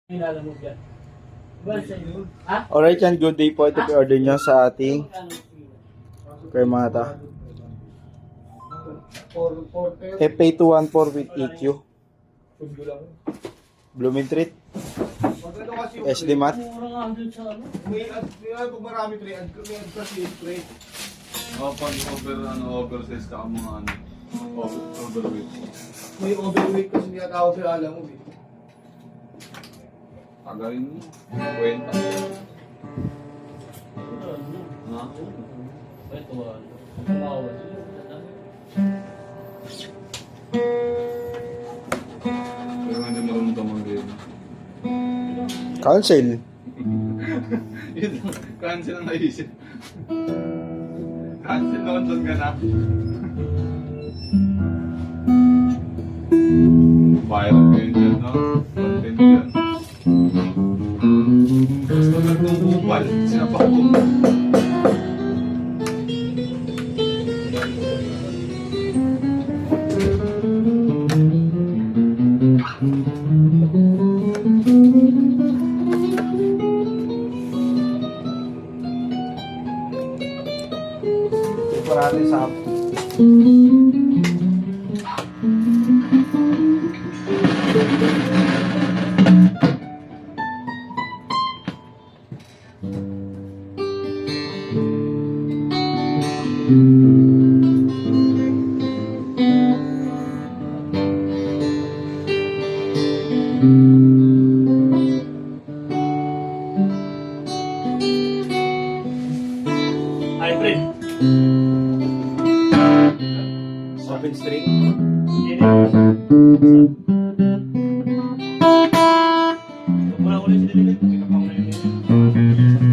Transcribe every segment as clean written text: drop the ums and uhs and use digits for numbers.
Nilalamog yan. Well, sa inyo. Ha? Alright yan, good day po. Ito po order nyo sa ating Kermata. FA214 with EQ. Blooming treat. SD mat. Mura nga doon sa ano. May pag marami pre, may ad kasi pre. Pag oversize ka mga overweight. May overweight kasi niya tawag sa alam mo eh. Tagarin mo. Kwenta. Ha? Ito ano. Tumawa sila. Pero hindi marunong tumangin. Cancel. Yun lang. Cancel ang naisip. Cancel na doon ka na. Viral kayo dyan, no? Content dyan. Basta nagtong bupal, sinapak ko. Ito natin sa Hybrid. 7 string. Mura ulit si Dililit. Pinapang na yun.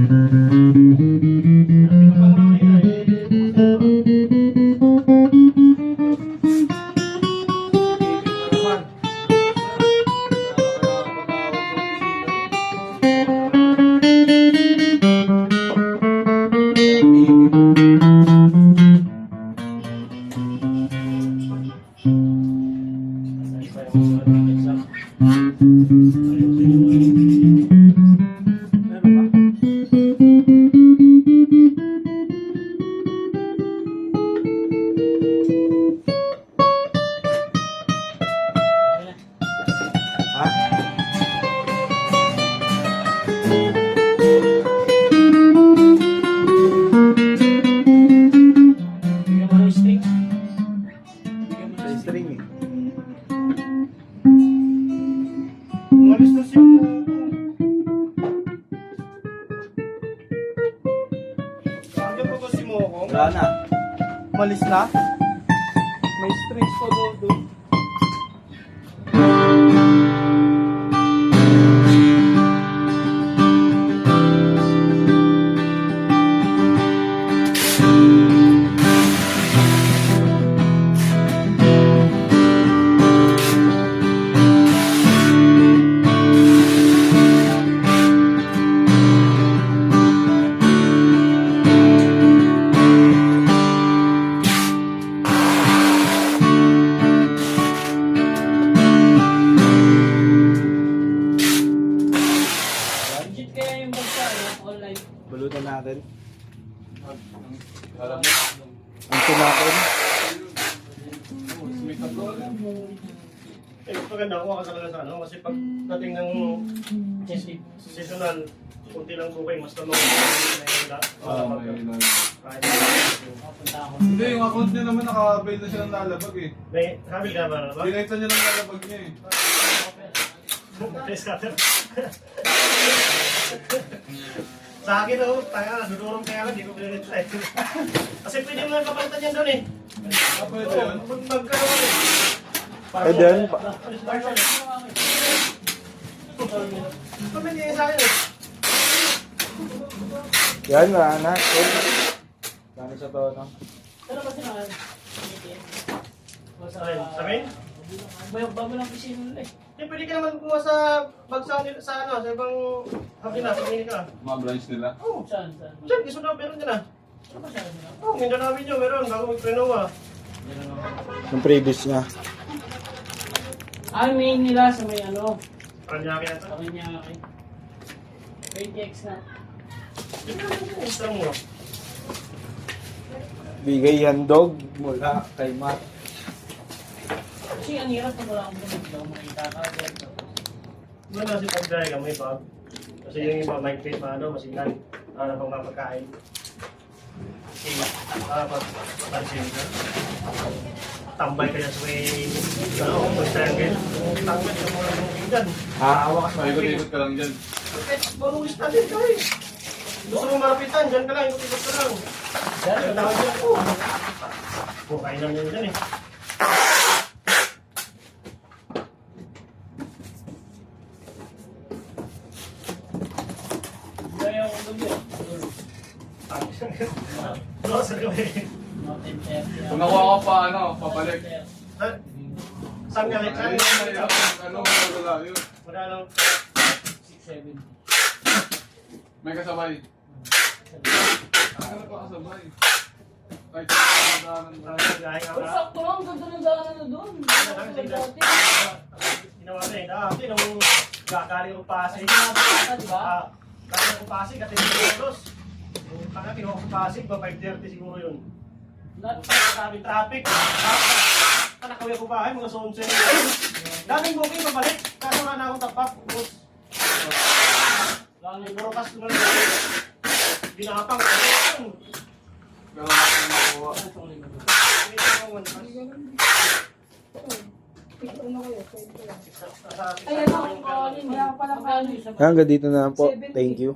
Bigyan mo ng string. Bigyan mo ng String eh. Umalis na siya. Kaya pa ba si Mokong? Wala na. Umalis na? May strings pa doon. Legit kaya yung bagsa, online. Balutan natin. Alam mo, Ang natin. may tatlo. Eh, maganda ako ka talaga sa ano, kasi pag dating ng seasonal, kunti lang bukay, mas tanong na yung lahat. May ilan. Kahit Papunta ako. Hindi, yung account niya naman naka-avail na siya ng lalabag eh. may sabi ka ba na ba? Dinekta niya ng lalabag niya eh. Test cutter. Sa akin oh, tanga, dudurong kaya lang, di ko pinag-try. Kasi pwede mo lang kapalitan yan doon eh. Pwede yun. Magkaroon eh. Eh then, Kami niya sa akin eh. yan wala na. Kano sa to, no? Ano ba sila? Sa akin? Bago lang pisino nila eh. Eh, pwede ka naman kumuha sa bagsa nila sa ano, sa ibang habina, sa clinic ka. Mga branch nila. Oo. Saan? Saan? Diyan, gusto na, meron dyan ah. Ano ba saan nila? Oo, hindi namin yun, meron, bago mag-prenoa. Yung previous niya. Ah, main nila sa may ano. Paranaque yata. Sa kanya, 20x na. Extra mo. Bigay handog mula kay Matt. Kasi ang hirap na wala akong ganun. Makita ka. Ano na si pag-dry ka, may bag. Kasi yung iba, may fit pa, masinan. Para pang mapagkain. Para pag-pansin ka. Tambay ka sa may, mag-triangle. Tambay ka muna ng bigan. Aawa ka. Paikot-ikot ka lang dyan. Marunong standard ka eh. Gusto mo malapitan, dyan ka lang, ikot-ikot ka lang. Ang tawag dyan po. Bukain lang yan dyan eh. Kaya yung gabi. Loser ka eh. Kung nakuha ka pa, papalik. Saan ka rin? Saan ka rin? Wala yun. Wala lang. 6-7. May kasabay. Ano pa kasabay? Kahit sa Uy, sakto lang. Ganda ng daanan na doon. Ginawa na eh. Dati nung gagaling ko Pasig. Diba? Gagaling ko Pasig at Tinulos. Kaya kinuha ko Pasig, 5:30 siguro yun. Maraming traffic. Nakawin ko bahay, mga 11. Daming booking pabalik. Kaso wala na akong tapak. Siguro kas ko na lang. Binapang. Pero nakuha. Ayan ako. Wala ko pala. Hanggang dito na lang po. Thank you.